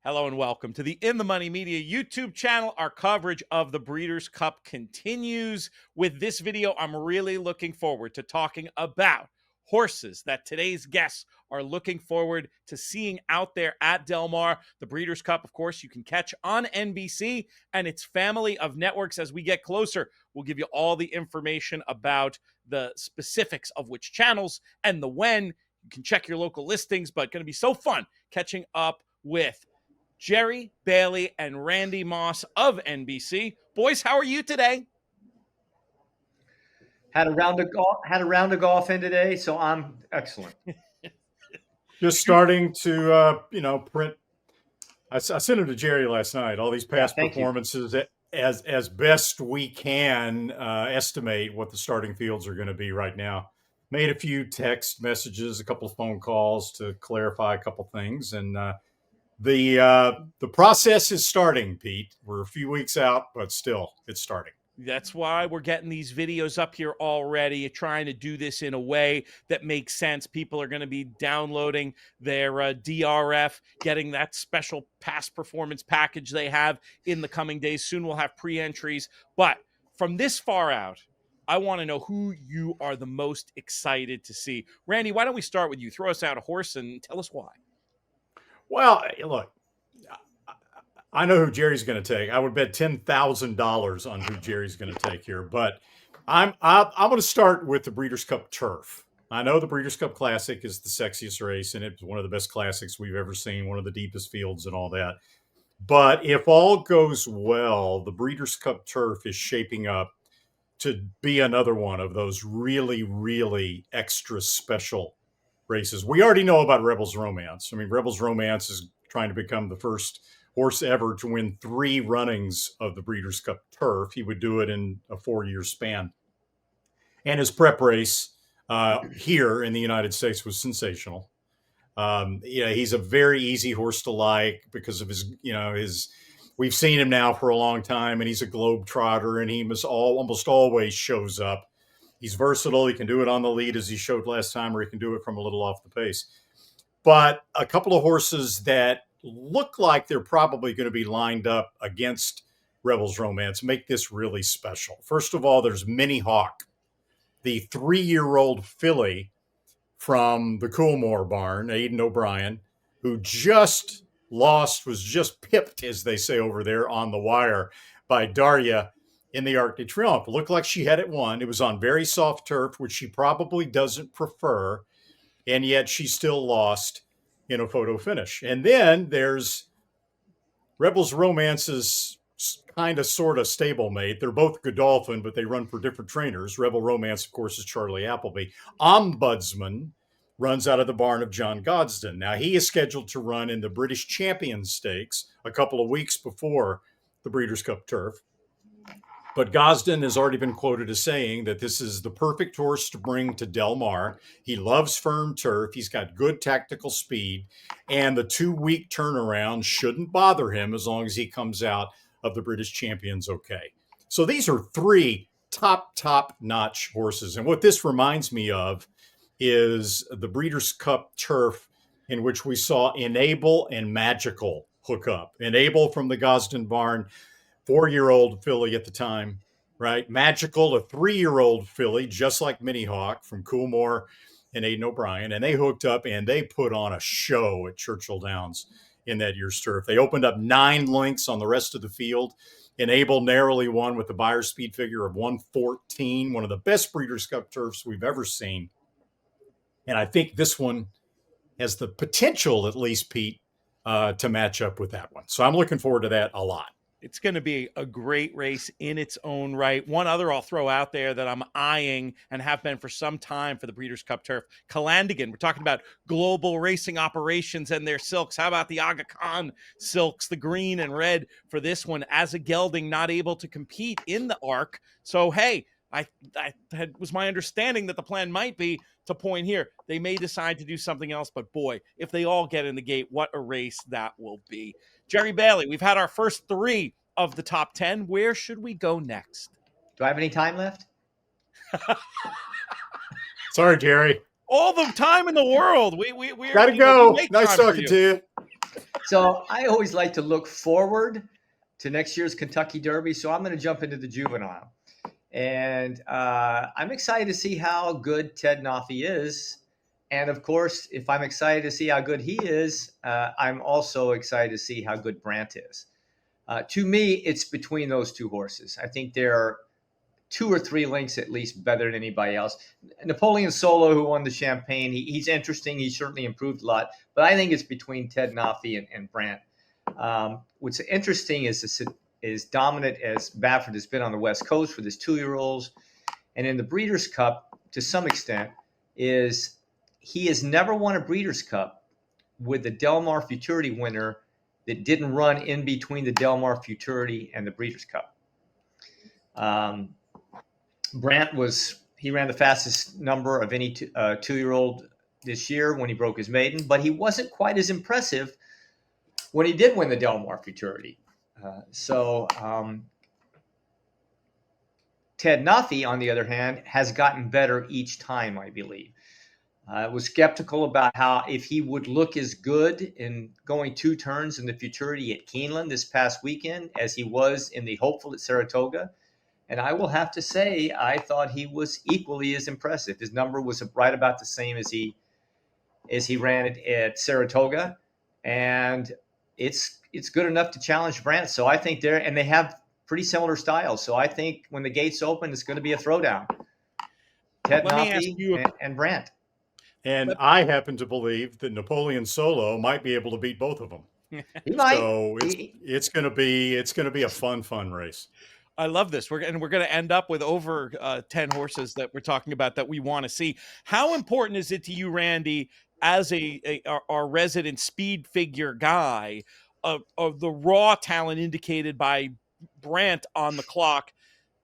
Hello and welcome to the In the Money Media YouTube channel. Our coverage of the Breeders' Cup continues. With this video, I'm really looking forward to talking about horses that today's guests are looking forward to seeing out there at Del Mar. The Breeders' Cup, of course, you can catch on NBC and its family of networks. As we get closer, we'll give you all the information about the specifics of which channels and the when. You can check your local listings, but going to be so fun catching up with Jerry Bailey and Randy Moss of NBC. Boys, how are you today? Had a round of golf in today, so I'm excellent. Just starting to, print. I sent it to Jerry last night. All these past performances, as best we can estimate what the starting fields are going to be right now. Made a few text messages, a couple of phone calls to clarify a couple things, and the process is starting, Pete. We're a few weeks out, but still, it's starting. That's why we're getting these videos up here already, trying to do this in a way that makes sense. People are going to be downloading their DRF, getting that special past performance package they have in the coming days. Soon we'll have pre-entries. But from this far out, I want to know who you are the most excited to see. Randy, why don't we start with you? Throw us out a horse and tell us why. Well, look, I know who Jerry's going to take. I would bet $10,000 on who Jerry's going to take here, but I'm going to start with the Breeders' Cup Turf. I know the Breeders' Cup Classic is the sexiest race, and it's one of the best classics we've ever seen, one of the deepest fields and all that. But if all goes well, the Breeders' Cup Turf is shaping up to be another one of those really, really extra special races. We already know about Rebel's Romance. I mean, Rebel's Romance is trying to become the first horse ever to win 3 runnings of the Breeders' Cup Turf. He would do it in a 4-year span. And his prep race here in the United States was sensational. He's a very easy horse to like because of his we've seen him now for a long time, and he's a globetrotter, and he almost always shows up. He's versatile. He can do it on the lead as he showed last time, or he can do it from a little off the pace. But a couple of horses that look like they're probably going to be lined up against Rebel's Romance make this really special. First of all, there's Minnie Hauk, the 3-year-old filly from the Coolmore barn, Aidan O'Brien, who was just pipped, as they say over there on the wire, by Daria in the Arc de Triomphe. It looked like she had it won. It was on very soft turf, which she probably doesn't prefer, and yet she still lost in a photo finish. And then there's Rebel's Romance's kind of sort of stablemate. They're both Godolphin, but they run for different trainers. Rebel Romance, of course, is Charlie Appleby. Ombudsman runs out of the barn of John Gosden. Now, he is scheduled to run in the British Champion Stakes a couple of weeks before the Breeders' Cup Turf. But Gosden has already been quoted as saying that this is the perfect horse to bring to Del Mar. He loves firm turf. He's got good tactical speed. And the 2-week turnaround shouldn't bother him as long as he comes out of the British Champions okay. So these are 3 top-notch horses. And what this reminds me of is the Breeders' Cup Turf, in which we saw Enable and Magical hook up. Enable from the Gosden barn, 4-year-old filly at the time, right? Magical, a 3-year-old filly, just like Minnie Hauk from Coolmore and Aidan O'Brien. And they hooked up and they put on a show at Churchill Downs in that year's turf. They opened up 9 lengths on the rest of the field. Enable narrowly won with a buyer speed figure of 114, one of the best Breeders' Cup turfs we've ever seen. And I think this one has the potential, at least, Pete, to match up with that one. So I'm looking forward to that a lot. It's going to be a great race in its own right. One other I'll throw out there that I'm eyeing and have been for some time for the Breeders' Cup Turf, Calandigan. We're talking about global racing operations and their silks. How about the Aga Khan silks, the green and red for this one? As a gelding, not able to compete in the Arc. So, hey, was my understanding that the plan might be to point here. They may decide to do something else, but boy, if they all get in the gate, what a race that will be. Jerry Bailey, we've had our first 3 of the top 10. Where should we go next? Do I have any time left? Sorry, Jerry. All the time in the world. We gotta go. Nice talking to you. So I always like to look forward to next year's Kentucky Derby. So I'm going to jump into the juvenile. And I'm excited to see how good Ted Noffey is. And of course, if I'm excited to see how good he is, I'm also excited to see how good Brant is. To me, it's between those two horses. I think they're 2 or 3 lengths at least better than anybody else. Napoleon Solo, who won the Champagne, he's interesting. He's certainly improved a lot. But I think it's between Ted Noffey and Brant. What's interesting is dominant as Baffert has been on the West Coast with his 2-year-olds, and in the Breeders' Cup, to some extent, is he has never won a Breeders' Cup with the Del Mar Futurity winner that didn't run in between the Del Mar Futurity and the Breeders' Cup. Brant ran the fastest number of any 2-year-old this year when he broke his maiden, but he wasn't quite as impressive when he did win the Del Mar Futurity. Ted Noffey, on the other hand, has gotten better each time, I believe. I was skeptical about if he would look as good in going 2 turns in the Futurity at Keeneland this past weekend as he was in the Hopeful at Saratoga. And I will have to say, I thought he was equally as impressive. His number was right about the same as he ran it at Saratoga, and it's good enough to challenge Brant. So I think they have pretty similar styles. So I think when the gates open, it's going to be a throwdown. Ted Noffey and Brant. And I happen to believe that Napoleon Solo might be able to beat both of them. He might. So it's going to be a fun race. I love this. We're going to end up with over 10 horses that we're talking about that we want to see. How important is it to you, Randy, as our resident speed figure guy, of the raw talent indicated by Brant on the clock,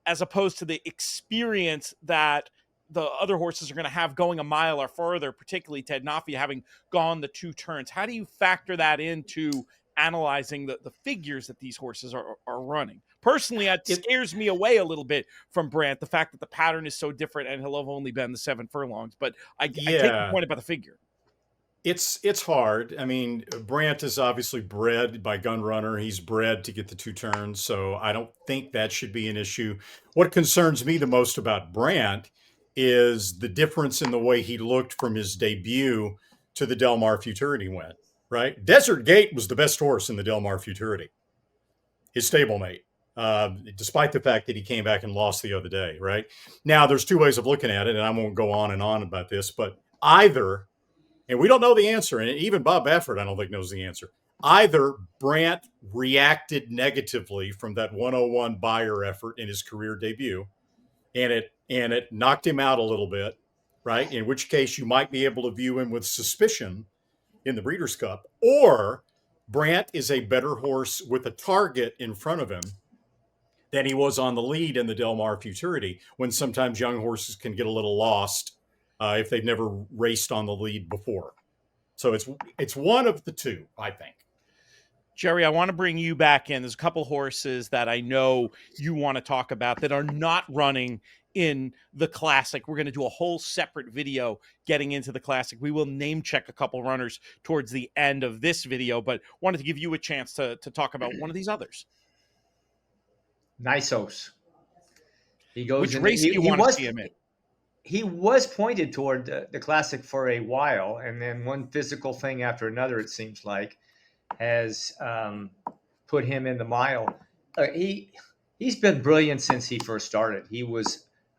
as opposed to the experience that the other horses are going to have going a mile or further, particularly Ted Noffey having gone the 2 turns? How do you factor that into analyzing the figures that these horses are running? Personally, it scares me away a little bit from Brant, the fact that the pattern is so different and he'll have only been the 7 furlongs. But I take the point about the figure. It's hard. I mean, Brant is obviously bred by Gun Runner. He's bred to get the 2 turns, so I don't think that should be an issue. What concerns me the most about Brant is the difference in the way he looked from his debut to the Del Mar Futurity win, right? Desert Gate was the best horse in the Del Mar Futurity, his stablemate, despite the fact that he came back and lost the other day, right? Now, there's 2 ways of looking at it, and I won't go on and on about this, but either, and we don't know the answer, and even Bob Baffert, I don't think, knows the answer. Either Brant reacted negatively from that 101 buyer effort in his career debut, and it knocked him out a little bit, right? In which case you might be able to view him with suspicion in the Breeders' Cup, or Brant is a better horse with a target in front of him than he was on the lead in the Del Mar Futurity, when sometimes young horses can get a little lost if they've never raced on the lead before. So it's one of the 2, I think. Jerry, I want to bring you back in. There's a couple horses that I know you want to talk about that are not running in the Classic. We're going to do a whole separate video getting into the Classic. We will name check a couple runners towards the end of this video, but wanted to give you a chance to talk about one of these others. Nysos. He goes. Which race do you want to see him in? He was pointed toward the Classic for a while, and then one physical thing after another, it seems like, has put him in the mile. He's been brilliant since he first started.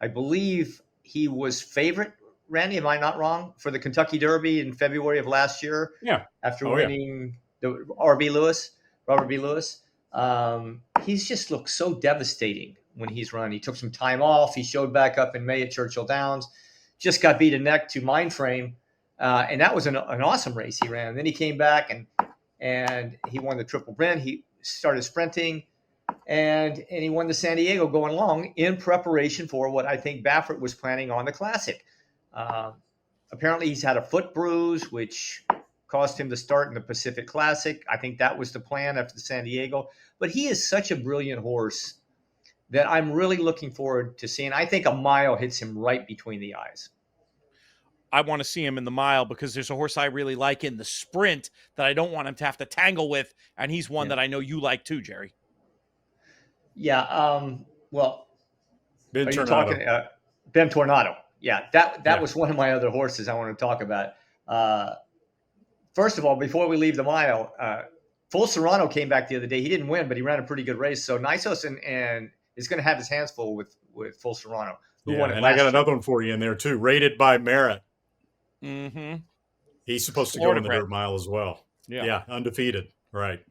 I believe he was favorite, Randy, am I not wrong, for the Kentucky Derby in February of last year? Yeah. After winning the Robert B. Lewis. He's just looked so devastating when he's run. He took some time off. He showed back up in May at Churchill Downs, just got beat a neck to Mindframe. And that was an awesome race he ran. And then he came back and he won the Triple Brent. He started sprinting and he won the San Diego going long in preparation for what I think Baffert was planning on the Classic. Apparently he's had a foot bruise, which caused him to start in the Pacific Classic. I think that was the plan after the San Diego. But he is such a brilliant horse that I'm really looking forward to seeing. I think a mile hits him right between the eyes. I want to see him in the mile because there's a horse I really like in the sprint that I don't want him to have to tangle with, and he's one that I know you like too, Jerry. Yeah. Well, Ben are you Tornado. talking Ben Tornado? Yeah, that was one of my other horses I want to talk about. First of all, before we leave the mile, Full Serrano came back the other day. He didn't win, but he ran a pretty good race. So Nisos and is going to have his hands full with Full Serrano, who won it and last I got year. another one for you in there too, rated by Merritt. Mm-hmm. He's supposed to go in the dirt mile as well. Yeah, undefeated. Right.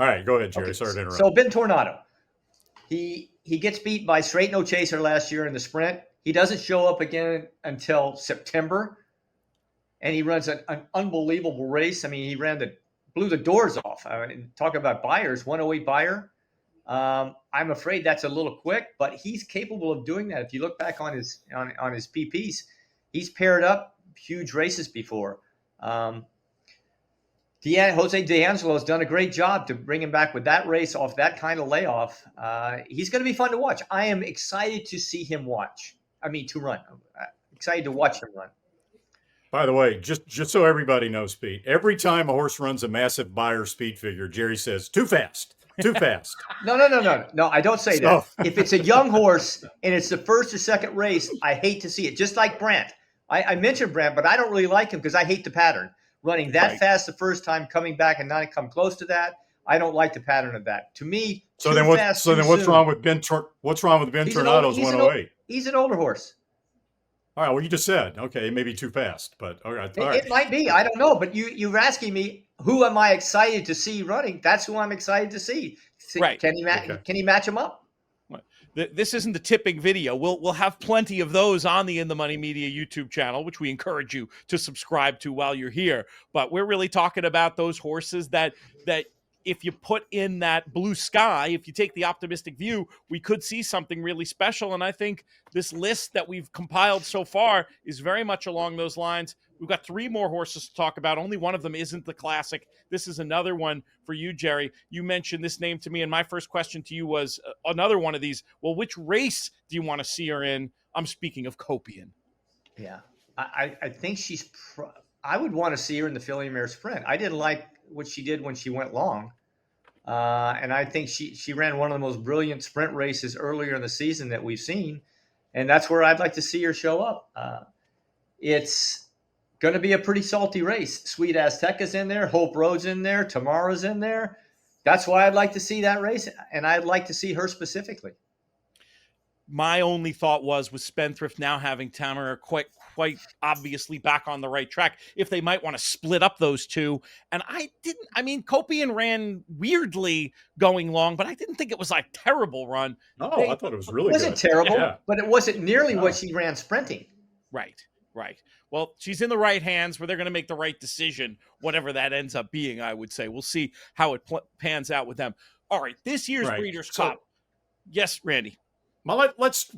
All right, go ahead, Jerry. Okay. Sorry to interrupt. So Ben Tornado, he gets beat by Straight No Chaser last year in the sprint. He doesn't show up again until September, and he runs an unbelievable race. I mean, he blew the doors off. I mean, talk about Buyers, 108 Buyer. I'm afraid that's a little quick, but he's capable of doing that. If you look back on his PPs, he's paired up huge races before. Jose D'Angelo has done a great job to bring him back with that race off that kind of layoff. He's going to be fun to watch. I am excited to see him to run. I'm excited to watch him run. By the way, just so everybody knows, Pete, every time a horse runs a massive Buyer speed figure, Jerry says, too fast, too fast. No, I don't say that. If it's a young horse and it's the first or second race, I hate to see it. Just like Brant. I mentioned Brant, but I don't really like him because I hate the pattern. Running that fast the first time, coming back and not come close to that, I don't like the pattern of that. To me, what's wrong with Ben Tornado's 108? He's an older horse. All right, well, you just said, okay, maybe too fast, but all right. It might be. I don't know. But you're asking me, who am I excited to see running? That's who I'm excited to see. Right. Can he match him up? This isn't the tipping video. We'll have plenty of those on the In the Money Media YouTube channel, which we encourage you to subscribe to while you're here. But we're really talking about those horses that if you put in that blue sky, if you take the optimistic view, we could see something really special. And I think this list that we've compiled so far is very much along those lines. We've got 3 more horses to talk about. Only one of them isn't the classic. This is another one for you, Jerry. You mentioned this name to me, and my first question to you was another one of these. Well, which race do you want to see her in? I'm speaking of Copian. Yeah, I think I would want to see her in the Filly Mare Sprint. I didn't like what she did when she went long. And I think she ran one of the most brilliant sprint races earlier in the season that we've seen. And that's where I'd like to see her show up. It's going to be a pretty salty race. Sweet Azteca's in there. Hope Road's in there. Tamara's in there. That's why I'd like to see that race. And I'd like to see her specifically. My only thought was with Spendthrift now having Tamara quite obviously back on the right track, if they might want to split up those two. And Copian ran weirdly going long, but I didn't think it was like terrible run. No, I thought it was really good. It wasn't terrible, but it wasn't nearly what she ran sprinting. Right. Well, she's in the right hands where they're going to make the right decision, whatever that ends up being, I would say. We'll see how it pans out with them. All right, this year's Breeders' Cup. Yes, Randy. Well, let's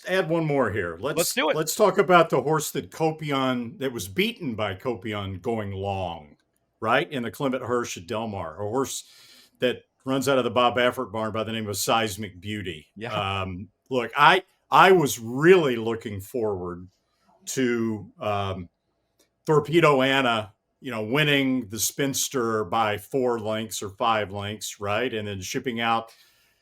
add one more here. Let's do it. Let's talk about the horse that was beaten by Copian going long, right? In the Clement Hirsch at Del Mar, a horse that runs out of the Bob Baffert barn by the name of Seismic Beauty. Yeah. Look, I was really looking forward to Torpedo Anna, winning the Spinster by 4 lengths or 5 lengths, right? And then shipping out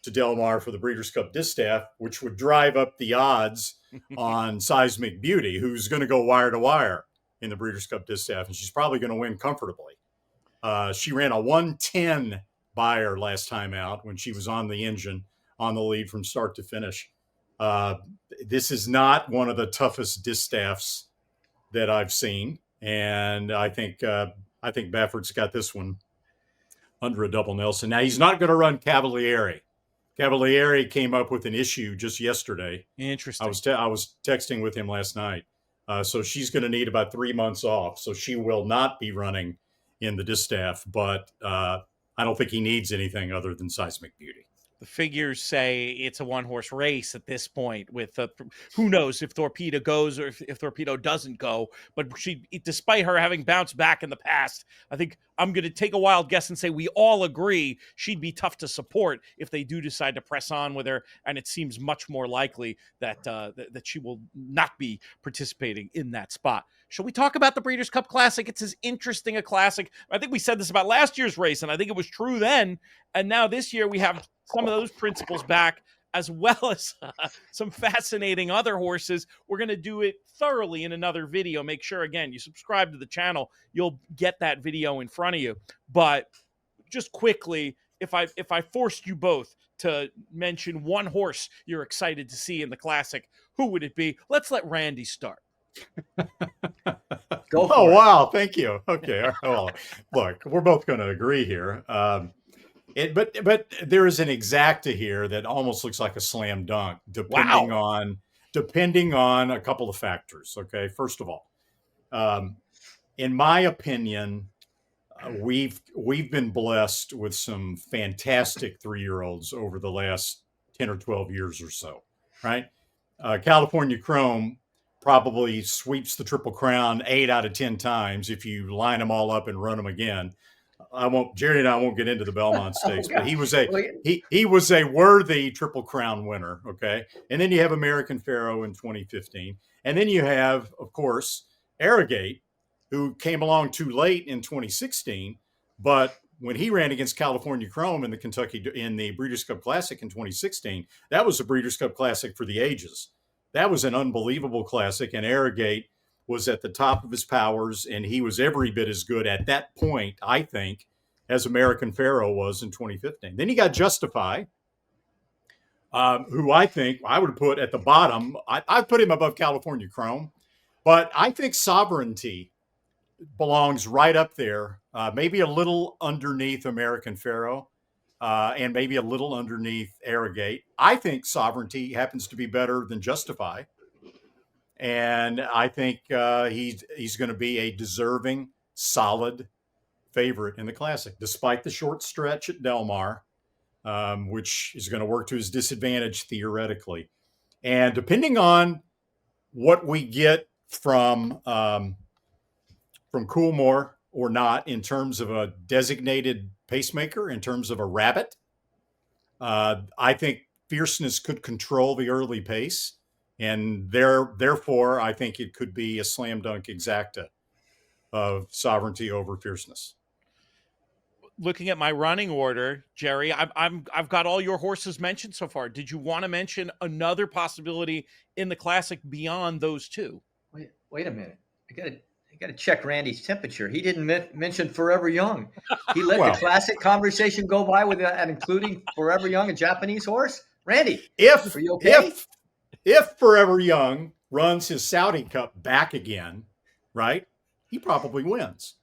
to Del Mar for the Breeders' Cup Distaff, which would drive up the odds on Seismic Beauty, who's going to go wire to wire in the Breeders' Cup Distaff, and she's probably going to win comfortably. She ran a 110 Buyer last time out when she was on the engine, on the lead from start to finish. This is not one of the toughest distaffs that I've seen, and I think Baffert's got this one under a double Nelson. Now, he's not going to run Cavalieri. Cavalieri came up with an issue just yesterday. Interesting. I was texting with him last night. So she's going to need about 3 months off. So she will not be running in the distaff, but I don't think he needs anything other than Seismic Beauty. The figures say it's a 1-horse race at this point with who knows if Torpedo goes or if Torpedo doesn't go. But despite her having bounced back in the past, I think I'm going to take a wild guess and say we all agree she'd be tough to support if they do decide to press on with her. And it seems much more likely that that she will not be participating in that spot. Shall we talk about the Breeders' Cup Classic? It's as interesting a classic. I think we said this about last year's race, and I think it was true then. And now this year we have some of those principles back, as well as some fascinating other horses. We're going to do it thoroughly in another video. Make sure, again, you subscribe to the channel. You'll get that video in front of you. But just quickly, if I forced you both to mention one horse you're excited to see in the Classic, who would it be? Let's let Randy start. Go for Oh, it. wow. Thank you. Okay. Well, look, we're both going to agree here. But there is an exacta here that almost looks like a slam dunk, depending on a couple of factors. Okay. First of all, in my opinion, we've been blessed with some fantastic 3-year-olds over the last 10 or 12 years or so, right? California Chrome probably sweeps the Triple Crown 8 out of 10 times if you line them all up and run them again. Jerry and I won't get into the Belmont Stakes, but he was a worthy Triple Crown winner. Okay. And then you have American Pharoah in 2015. And then you have, of course, Arrogate, who came along too late in 2016, but when he ran against California Chrome in the Breeders' Cup Classic in 2016, that was a Breeders' Cup Classic for the ages. That was an unbelievable classic, and Arrogate was at the top of his powers, and he was every bit as good at that point, I think, as American Pharoah was in 2015. Then you got Justify, who I think I would put at the bottom. I'd put him above California Chrome, but I think Sovereignty belongs right up there, maybe a little underneath American Pharoah, and maybe a little underneath Arrogate. I think Sovereignty happens to be better than Justify. And I think he's going to be a deserving, solid favorite in the Classic, despite the short stretch at Del Mar, which is going to work to his disadvantage theoretically. And depending on what we get from Coolmore or not, in terms of a designated pacemaker, in terms of a rabbit, I think Fierceness could control the early pace. And therefore, I think it could be a slam dunk exacta of Sovereignty over Fierceness. Looking at my running order, Jerry, I've got all your horses mentioned so far. Did you want to mention another possibility in the Classic beyond those two? Wait a minute. I gotta check Randy's temperature. He didn't mention Forever Young. He let the Classic conversation go by without including Forever Young, a Japanese horse. Randy, are you okay? If Forever Young runs his Saudi Cup back again, right, he probably wins.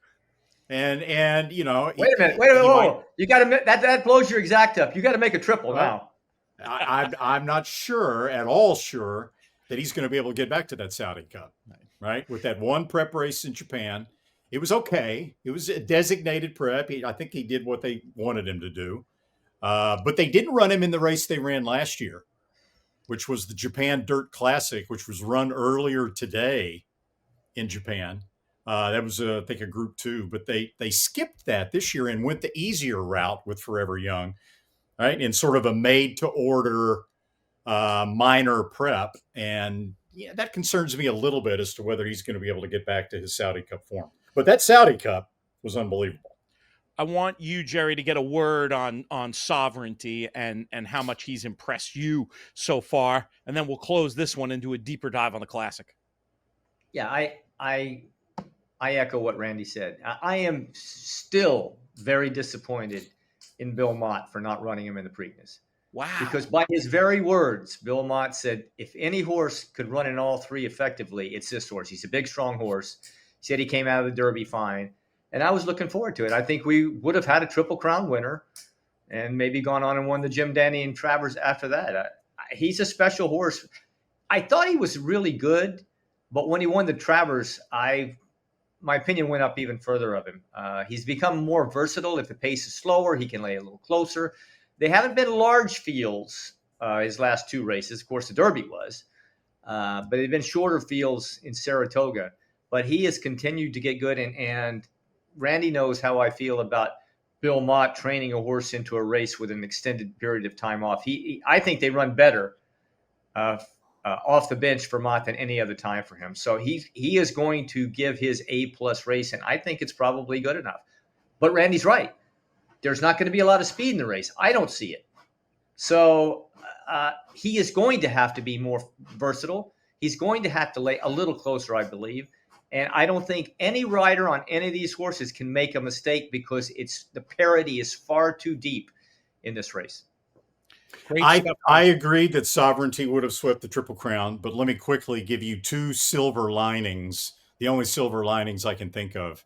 And you know, wait a minute. Whoa. You got to that blows your exact up. You got to make a triple now. I'm not at all sure that he's going to be able to get back to that Saudi Cup, right? With that one prep race in Japan, it was okay. It was a designated prep. I think he did what they wanted him to do, but they didn't run him in the race they ran last year, which was the Japan Dirt Classic, which was run earlier today in Japan. That was, I think, a Group 2, but they skipped that this year and went the easier route with Forever Young, right? In sort of a made-to-order minor prep. And yeah, that concerns me a little bit as to whether he's going to be able to get back to his Saudi Cup form. But that Saudi Cup was unbelievable. I want you, Jerry, to get a word on Sovereignty and how much he's impressed you so far, and then we'll close this one and do a deeper dive on the Classic. Yeah, I echo what Randy said. I am still very disappointed in Bill Mott for not running him in the Preakness. Wow! Because by his very words, Bill Mott said, "If any horse could run in all three effectively, it's this horse. He's a big, strong horse." He said he came out of the Derby fine. And I was looking forward to it. I think we would have had a Triple Crown winner and maybe gone on and won the Jim Dandy and Travers after that. He's a special horse. I thought he was really good, but when he won the Travers, my opinion went up even further of him. He's become more versatile. If the pace is slower, he can lay a little closer. They haven't been large fields his last two races. Of course, the Derby was. But they've been shorter fields in Saratoga. But he has continued to get good, and Randy knows how I feel about Bill Mott training a horse into a race with an extended period of time off. I think they run better off the bench for Mott than any other time for him. So he is going to give his A+ race, and I think it's probably good enough. But Randy's right. There's not going to be a lot of speed in the race. I don't see it. So he is going to have to be more versatile. He's going to have to lay a little closer, I believe. And I don't think any rider on any of these horses can make a mistake because the parity is far too deep in this race. I agree that Sovereignty would have swept the Triple Crown, but let me quickly give you two silver linings, the only silver linings I can think of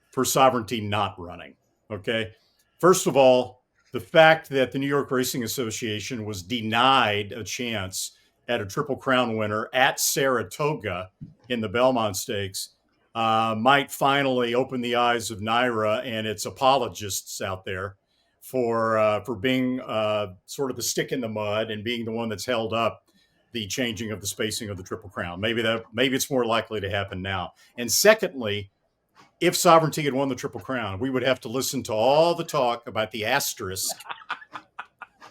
for Sovereignty not running. Okay. First of all, the fact that the New York Racing Association was denied a chance at a Triple Crown winner at Saratoga in the Belmont Stakes might finally open the eyes of NYRA and its apologists out there for being sort of the stick in the mud and being the one that's held up the changing of the spacing of the Triple Crown. Maybe it's more likely to happen now. And secondly, if Sovereignty had won the Triple Crown, we would have to listen to all the talk about the asterisk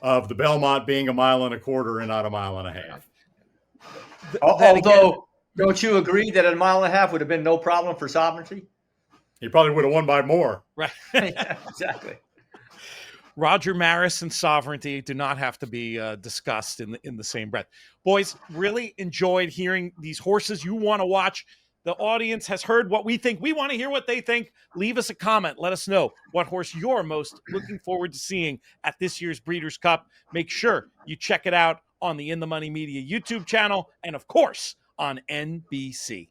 of the Belmont being 1.25 miles and not 1.5 miles. Although, don't you agree that 1.5 miles would have been no problem for Sovereignty? He probably would have won by more. Right. Yeah, exactly. Roger Maris and Sovereignty do not have to be discussed in the same breath. Boys, really enjoyed hearing these horses you want to watch. The audience has heard what we think. We want to hear what they think. Leave us a comment. Let us know what horse you're most looking forward to seeing at this year's Breeders' Cup. Make sure you check it out on the In the Money Media YouTube channel and, of course, on NBC.